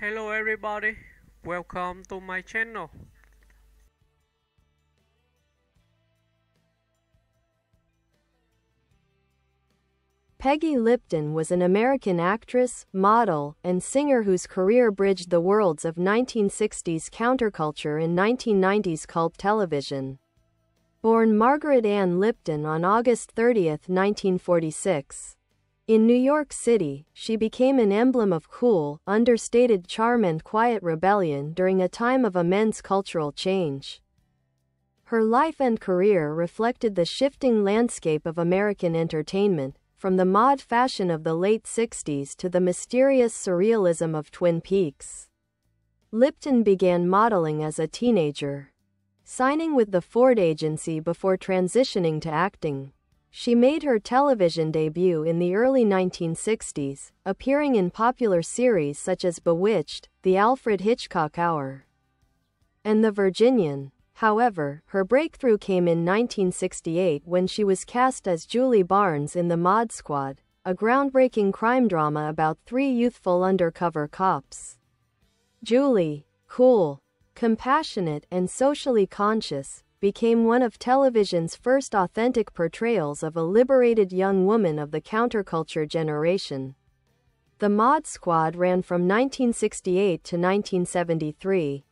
Hello everybody, welcome to my channel. Peggy Lipton was an American actress, model, and singer whose career bridged the worlds of 1960s counterculture and 1990s cult television. Born Margaret Ann Lipton on August 30, 1946. In New York City, she became an emblem of cool, understated charm and quiet rebellion during a time of immense cultural change. Her life and career reflected the shifting landscape of American entertainment, from the mod fashion of the late 60s to the mysterious surrealism of Twin Peaks. Lipton began modeling as a teenager, signing with the Ford agency before transitioning to acting. She made her television debut in the early 1960s, appearing in popular series such as Bewitched, The Alfred Hitchcock Hour, and The Virginian. However, her breakthrough came in 1968 when she was cast as Julie Barnes in The Mod Squad, a groundbreaking crime drama about three youthful undercover cops. Julie, cool, compassionate, and socially conscious, became one of television's first authentic portrayals of a liberated young woman of the counterculture generation. The Mod Squad ran from 1968 to 1973.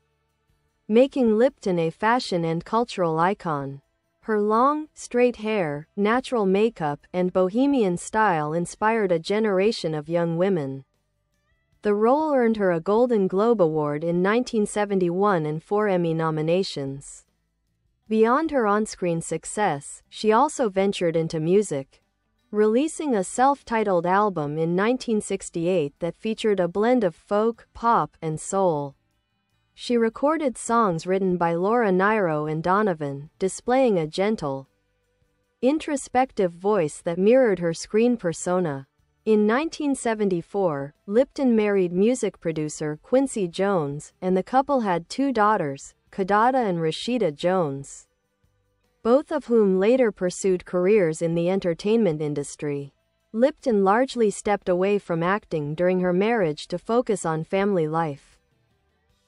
Making Lipton a fashion and cultural icon. Her long, straight hair, natural makeup, and bohemian style inspired a generation of young women. The role earned her a Golden Globe Award in 1971 and 4 Emmy nominations. Beyond her on-screen success, she also ventured into music, releasing a self-titled album in 1968 that featured a blend of folk, pop, and soul. She recorded songs written by Laura Nyro and Donovan, displaying a gentle, introspective voice that mirrored her screen persona. In 1974, Lipton married music producer Quincy Jones, and the couple had two daughters, Kadada and Rashida Jones, both of whom later pursued careers in the entertainment industry. Lipton largely stepped away from acting during her marriage to focus on family life.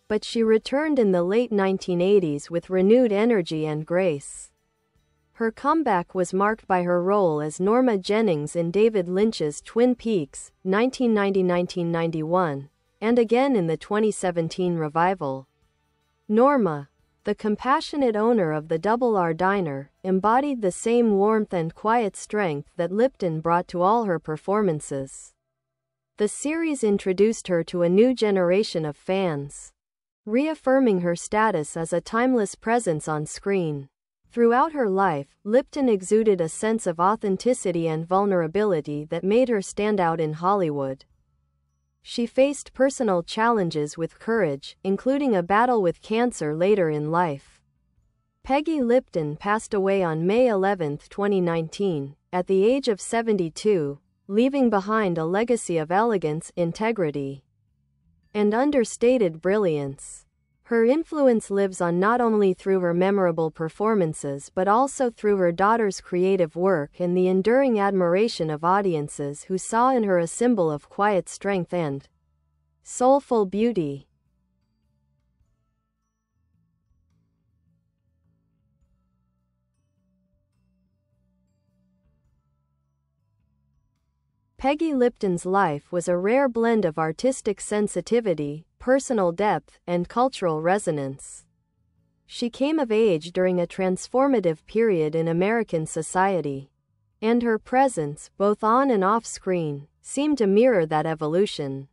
But she returned in the late 1980s with renewed energy and grace. Her comeback was marked by her role as Norma Jennings in David Lynch's Twin Peaks, 1990-1991, and again in the 2017 revival. Norma, the compassionate owner of the Double R Diner, embodied the same warmth and quiet strength that Lipton brought to all her performances. The series introduced her to a new generation of fans, reaffirming her status as a timeless presence on screen. Throughout her life, Lipton exuded a sense of authenticity and vulnerability that made her stand out in Hollywood. She faced personal challenges with courage, including a battle with cancer later in life. Peggy Lipton passed away on May 11, 2019, at the age of 72, leaving behind a legacy of elegance, integrity, and understated brilliance. Her influence lives on not only through her memorable performances but also through her daughter's creative work and the enduring admiration of audiences who saw in her a symbol of quiet strength and soulful beauty. Peggy Lipton's life was a rare blend of artistic sensitivity, personal depth, and cultural resonance. She came of age during a transformative period in American society, and her presence, both on and off screen, seemed to mirror that evolution.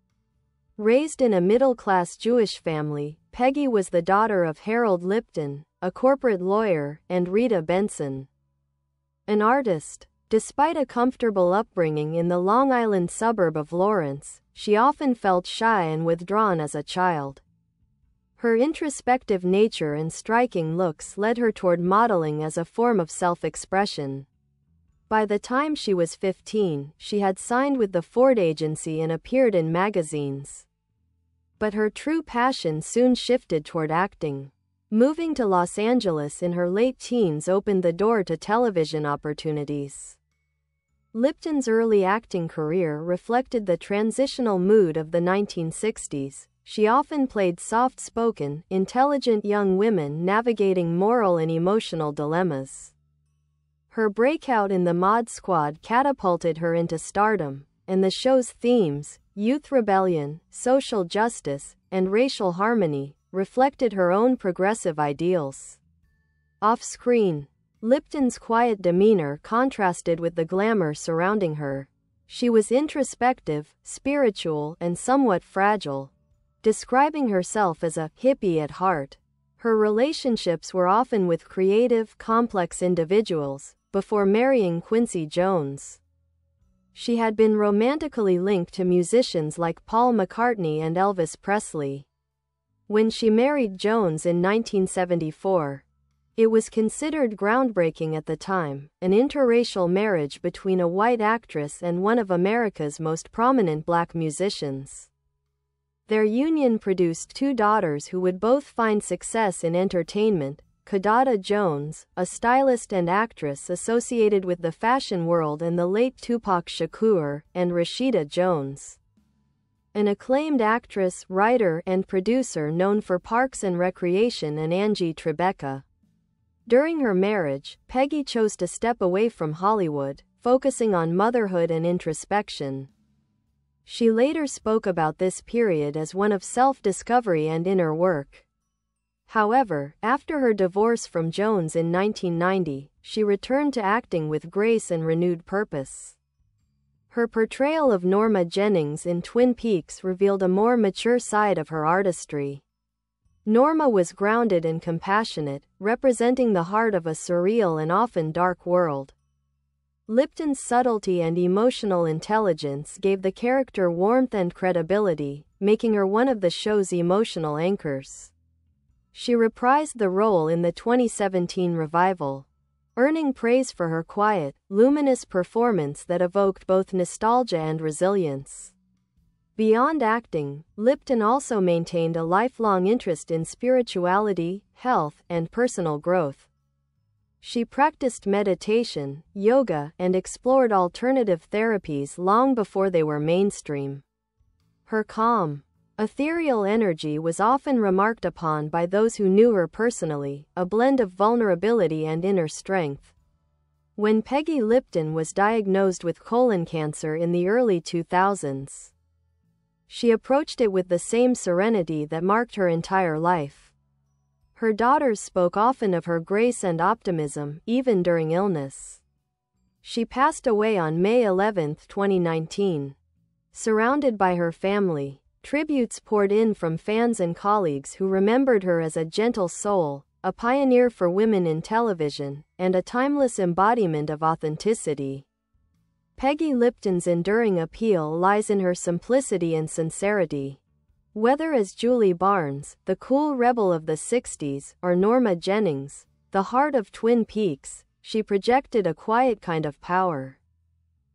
Raised in a middle-class Jewish family, Peggy was the daughter of Harold Lipton, a corporate lawyer, and Rita Benson, an artist. Despite a comfortable upbringing in the Long Island suburb of Lawrence, she often felt shy and withdrawn as a child. Her introspective nature and striking looks led her toward modeling as a form of self-expression. By the time she was 15, she had signed with the Ford agency and appeared in magazines. But her true passion soon shifted toward acting. Moving to Los Angeles in her late teens opened the door to television opportunities. Lipton's early acting career reflected the transitional mood of the 1960s. she often played soft-spoken, intelligent young women navigating moral and emotional dilemmas. Her breakout in the Mod Squad catapulted her into stardom, and the show's themes, youth rebellion, social justice, and racial harmony, reflected her own progressive ideals. Off-screen, Lipton's quiet demeanor contrasted with the glamour surrounding her. She was introspective, spiritual, and somewhat fragile, describing herself as a hippie at heart. Her relationships were often with creative, complex individuals, before marrying Quincy Jones. She had been romantically linked to musicians like Paul McCartney and Elvis Presley. When she married Jones in 1974, it was considered groundbreaking at the time, an interracial marriage between a white actress and one of America's most prominent black musicians. Their union produced two daughters who would both find success in entertainment: Kidada Jones, a stylist and actress associated with the fashion world, and the late Tupac Shakur, and Rashida Jones, an acclaimed actress, writer, and producer known for Parks and Recreation, and Angie Tribeca. During her marriage, Peggy chose to step away from Hollywood, focusing on motherhood and introspection. She later spoke about this period as one of self-discovery and inner work. However, after her divorce from Jones in 1990, she returned to acting with grace and renewed purpose. Her portrayal of Norma Jennings in Twin Peaks revealed a more mature side of her artistry. Norma was grounded and compassionate, representing the heart of a surreal and often dark world. Lipton's subtlety and emotional intelligence gave the character warmth and credibility, making her one of the show's emotional anchors. She reprised the role in the 2017 revival, earning praise for her quiet, luminous performance that evoked both nostalgia and resilience. Beyond acting, Lipton also maintained a lifelong interest in spirituality, health, and personal growth. She practiced meditation, yoga, and explored alternative therapies long before they were mainstream. Her calm, ethereal energy was often remarked upon by those who knew her personally, a blend of vulnerability and inner strength. When Peggy Lipton was diagnosed with colon cancer in the early 2000s, she approached it with the same serenity that marked her entire life. Her daughters spoke often of her grace and optimism, even during illness. She passed away on May 11, 2019. Surrounded by her family, tributes poured in from fans and colleagues who remembered her as a gentle soul, a pioneer for women in television, and a timeless embodiment of authenticity. Peggy Lipton's enduring appeal lies in her simplicity and sincerity. Whether as Julie Barnes, the cool rebel of the 60s, or Norma Jennings, the heart of Twin Peaks, she projected a quiet kind of power.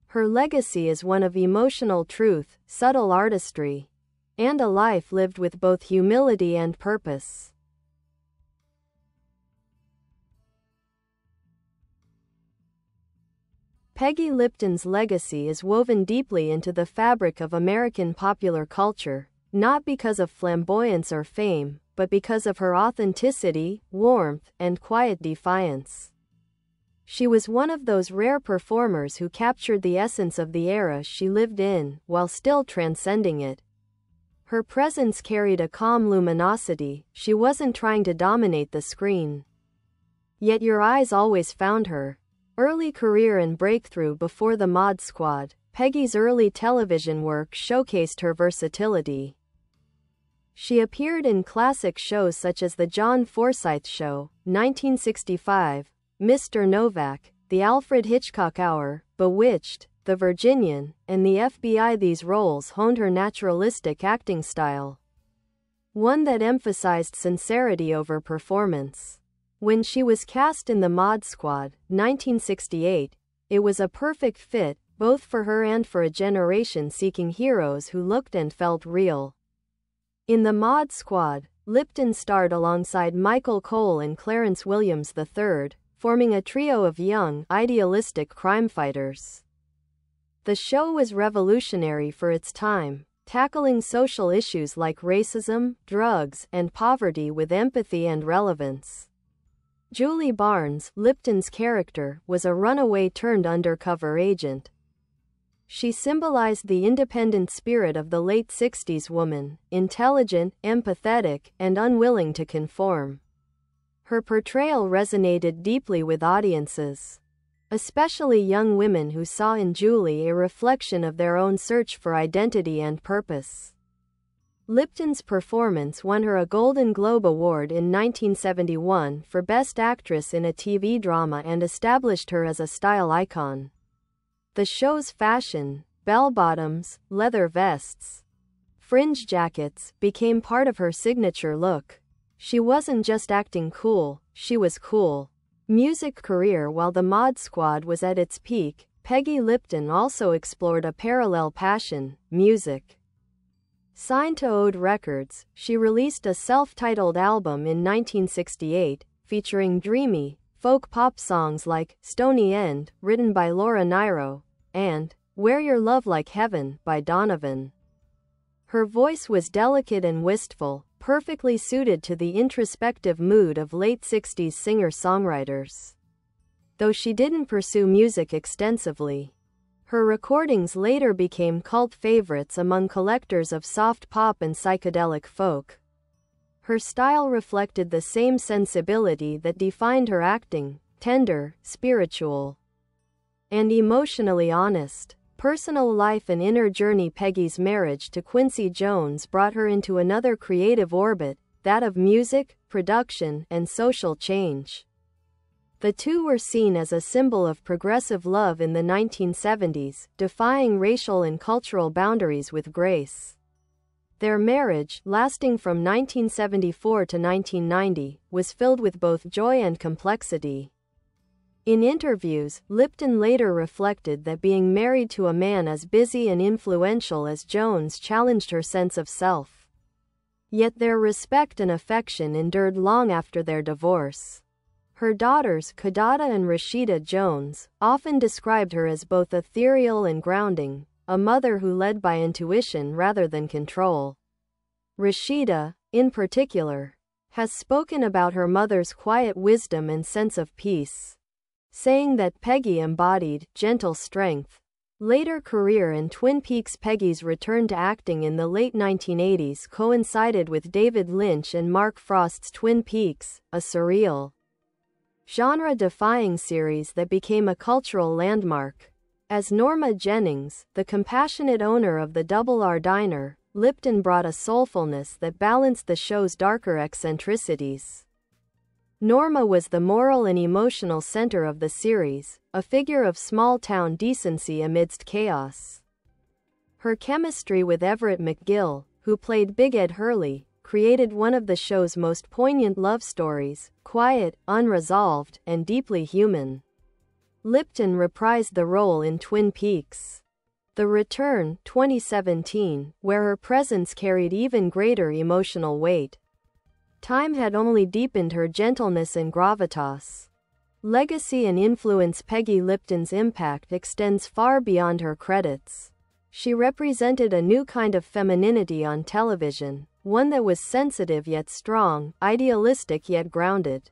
Her legacy is one of emotional truth, subtle artistry, and a life lived with both humility and purpose. Peggy Lipton's legacy is woven deeply into the fabric of American popular culture, not because of flamboyance or fame, but because of her authenticity, warmth, and quiet defiance. She was one of those rare performers who captured the essence of the era she lived in, while still transcending it. Her presence carried a calm luminosity. She wasn't trying to dominate the screen, yet your eyes always found her. Early career and breakthrough before the Mod Squad, Peggy's early television work showcased her versatility. She appeared in classic shows such as The John Forsythe Show, 1965, Mr. Novak, The Alfred Hitchcock Hour, Bewitched, The Virginian, and The FBI. These roles honed her naturalistic acting style, one that emphasized sincerity over performance. When she was cast in the Mod Squad, 1968, it was a perfect fit, both for her and for a generation seeking heroes who looked and felt real. In the Mod Squad, Lipton starred alongside Michael Cole and Clarence Williams III, forming a trio of young, idealistic crime fighters. The show was revolutionary for its time, tackling social issues like racism, drugs, and poverty with empathy and relevance. Julie Barnes, Lipton's character, was a runaway turned undercover agent. She symbolized the independent spirit of the late 60s woman, intelligent, empathetic, and unwilling to conform. Her portrayal resonated deeply with audiences, especially young women who saw in Julie a reflection of their own search for identity and purpose. Lipton's performance won her a Golden Globe Award in 1971 for Best Actress in a TV Drama and established her as a style icon. The show's fashion, bell-bottoms, leather vests, fringe jackets, became part of her signature look. She wasn't just acting cool, she was cool. Music career. While the Mod Squad was at its peak, Peggy Lipton also explored a parallel passion, music. Signed to Ode Records, she released a self-titled album in 1968, featuring dreamy, folk pop songs like Stony End, written by Laura Nyro, and Wear Your Love Like Heaven by Donovan. Her voice was delicate and wistful, perfectly suited to the introspective mood of late 60s singer-songwriters. Though she didn't pursue music extensively, her recordings later became cult favorites among collectors of soft pop and psychedelic folk. Her style reflected the same sensibility that defined her acting: tender, spiritual, and emotionally honest. Personal life and inner journey. Peggy's marriage to Quincy Jones brought her into another creative orbit, that of music, production, and social change. The two were seen as a symbol of progressive love in the 1970s, defying racial and cultural boundaries with grace. Their marriage, lasting from 1974 to 1990, was filled with both joy and complexity. In interviews, Lipton later reflected that being married to a man as busy and influential as Jones challenged her sense of self. Yet their respect and affection endured long after their divorce. Her daughters, Kidada and Rashida Jones, often described her as both ethereal and grounding, a mother who led by intuition rather than control. Rashida, in particular, has spoken about her mother's quiet wisdom and sense of peace, saying that Peggy embodied gentle strength. Later career in Twin Peaks. Peggy's return to acting in the late 1980s coincided with David Lynch and Mark Frost's Twin Peaks, a surreal, genre-defying series that became a cultural landmark. As Norma Jennings, the compassionate owner of the Double R Diner, Lipton brought a soulfulness that balanced the show's darker eccentricities. Norma was the moral and emotional center of the series, a figure of small-town decency amidst chaos. Her chemistry with Everett McGill, who played Big Ed Hurley, created one of the show's most poignant love stories, quiet, unresolved, and deeply human. Lipton reprised the role in Twin Peaks: The Return, 2017, where her presence carried even greater emotional weight. Time had only deepened her gentleness and gravitas. Legacy and influence. Peggy Lipton's impact extends far beyond her credits. She represented a new kind of femininity on television, one that was sensitive yet strong, idealistic yet grounded.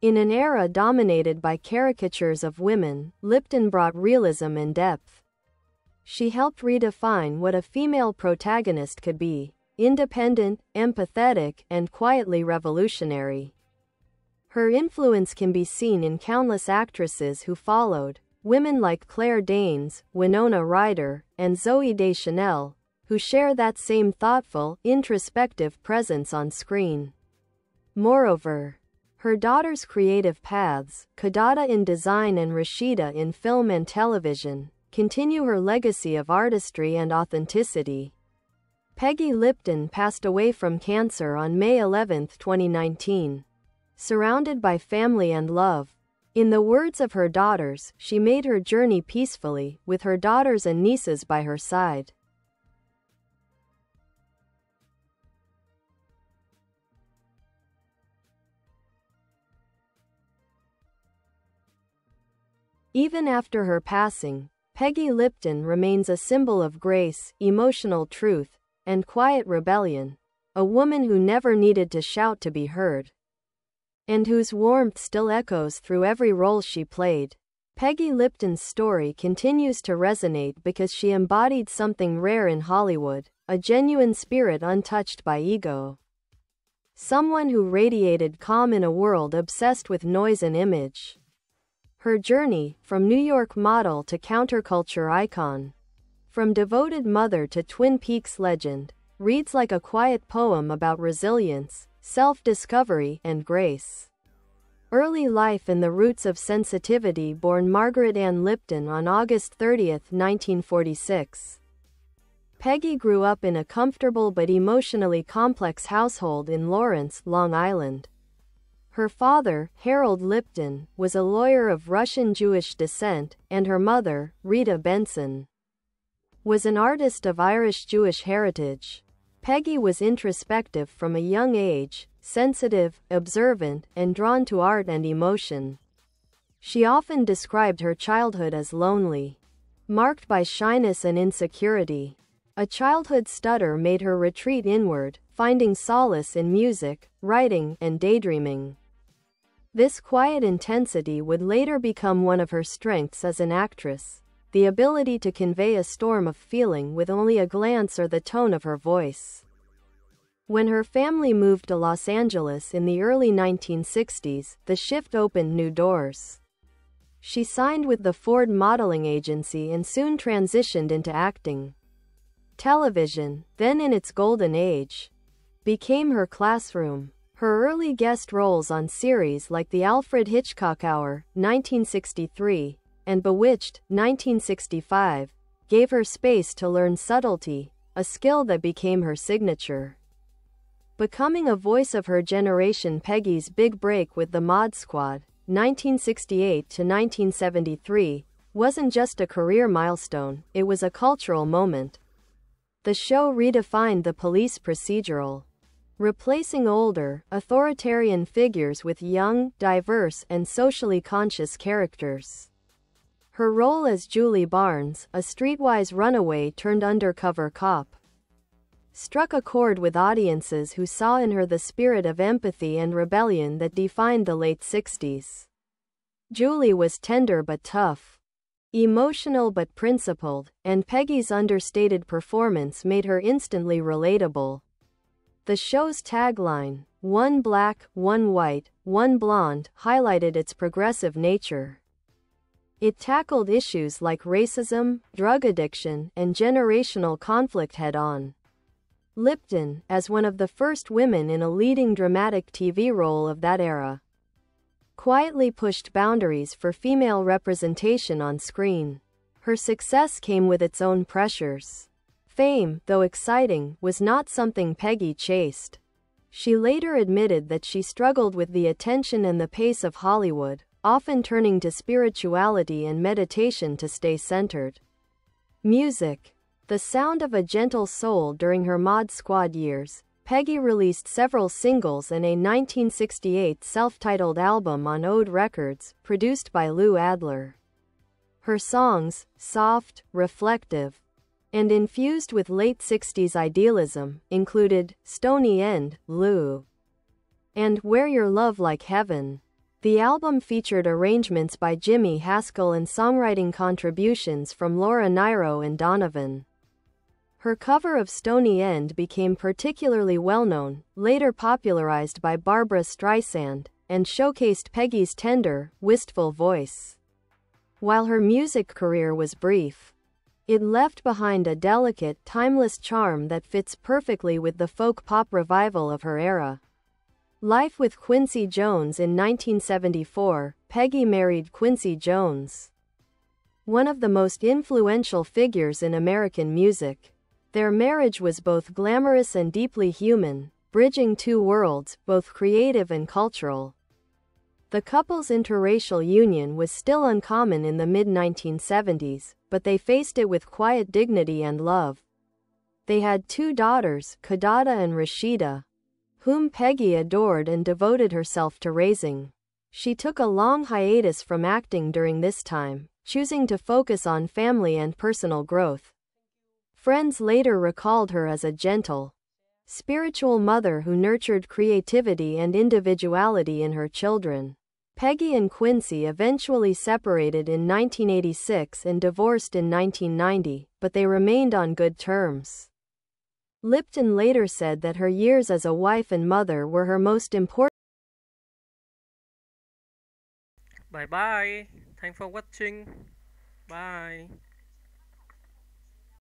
In an era dominated by caricatures of women, Lipton brought realism and depth. She helped redefine what a female protagonist could be: independent, empathetic, and quietly revolutionary. Her influence can be seen in countless actresses who followed, women like Claire Danes, Winona Ryder, and Zooey Deschanel, who share that same thoughtful, introspective presence on screen. Moreover, her daughters' creative paths, Kidada in design and Rashida in film and television, continue her legacy of artistry and authenticity. Peggy Lipton passed away from cancer on May 11, 2019. Surrounded by family and love. In the words of her daughters, she made her journey peacefully, with her daughters and nieces by her side. Even after her passing, Peggy Lipton remains a symbol of grace, emotional truth, and quiet rebellion, a woman who never needed to shout to be heard, and whose warmth still echoes through every role she played. Peggy Lipton's story continues to resonate because she embodied something rare in Hollywood, a genuine spirit untouched by ego. Someone who radiated calm in a world obsessed with noise and image. Her journey, from New York model to counterculture icon, from devoted mother to Twin Peaks legend, reads like a quiet poem about resilience, self-discovery, and grace. Early life and the roots of sensitivity. Born Margaret Ann Lipton on August 30, 1946. Peggy grew up in a comfortable but emotionally complex household in Lawrence, Long Island. Her father, Harold Lipton, was a lawyer of Russian Jewish descent, and her mother, Rita Benson, was an artist of Irish Jewish heritage. Peggy was introspective from a young age, sensitive, observant, and drawn to art and emotion. She often described her childhood as lonely, marked by shyness and insecurity. A childhood stutter made her retreat inward, finding solace in music, writing, and daydreaming. This quiet intensity would later become one of her strengths as an actress, the ability to convey a storm of feeling with only a glance or the tone of her voice. When her family moved to Los Angeles in the early 1960s, the shift opened new doors. She signed with the Ford modeling agency and soon transitioned into acting. Television, then in its golden age, became her classroom. Her early guest roles on series like The Alfred Hitchcock Hour, 1963, and Bewitched, 1965, gave her space to learn subtlety, a skill that became her signature. Becoming a voice of her generation. Peggy's big break with the Mod Squad, 1968 to 1973, wasn't just a career milestone, it was a cultural moment. The show redefined the police procedural, replacing older, authoritarian figures with young, diverse, and socially conscious characters. Her role as Julie Barnes, a streetwise runaway turned undercover cop, struck a chord with audiences who saw in her the spirit of empathy and rebellion that defined the late 60s. Julie was tender but tough, emotional but principled, and Peggy's understated performance made her instantly relatable. The show's tagline, "One black, one white, one blonde," highlighted its progressive nature. It tackled issues like racism, drug addiction, and generational conflict head-on. Lipton, as one of the first women in a leading dramatic TV role of that era, quietly pushed boundaries for female representation on screen. Her success came with its own pressures. Fame, though exciting, was not something Peggy chased. She later admitted that she struggled with the attention and the pace of Hollywood, often turning to spirituality and meditation to stay centered. Music. The sound of a gentle soul. During her Mod Squad years, Peggy released several singles and a 1968 self-titled album on Ode Records, produced by Lou Adler. Her songs, soft, reflective, and infused with late 60s idealism, included Stony End, Lou, and Wear Your Love Like Heaven. The album featured arrangements by Jimmy Haskell and songwriting contributions from Laura Nyro and Donovan. Her cover of Stony End became particularly well-known, later popularized by Barbra Streisand, and showcased Peggy's tender, wistful voice. While her music career was brief, it left behind a delicate, timeless charm that fits perfectly with the folk-pop revival of her era. Life with Quincy Jones. In 1974, Peggy married Quincy Jones, one of the most influential figures in American music. Their marriage was both glamorous and deeply human, bridging two worlds, both creative and cultural. The couple's interracial union was still uncommon in the mid-1970s, but they faced it with quiet dignity and love. They had two daughters, Kadada and Rashida, whom Peggy adored and devoted herself to raising. She took a long hiatus from acting during this time, choosing to focus on family and personal growth. Friends later recalled her as a gentle, spiritual mother who nurtured creativity and individuality in her children. Peggy and Quincy eventually separated in 1986 and divorced in 1990, but they remained on good terms. Lipton later said that her years as a wife and mother were her most important. Bye bye. Thanks for watching. Bye.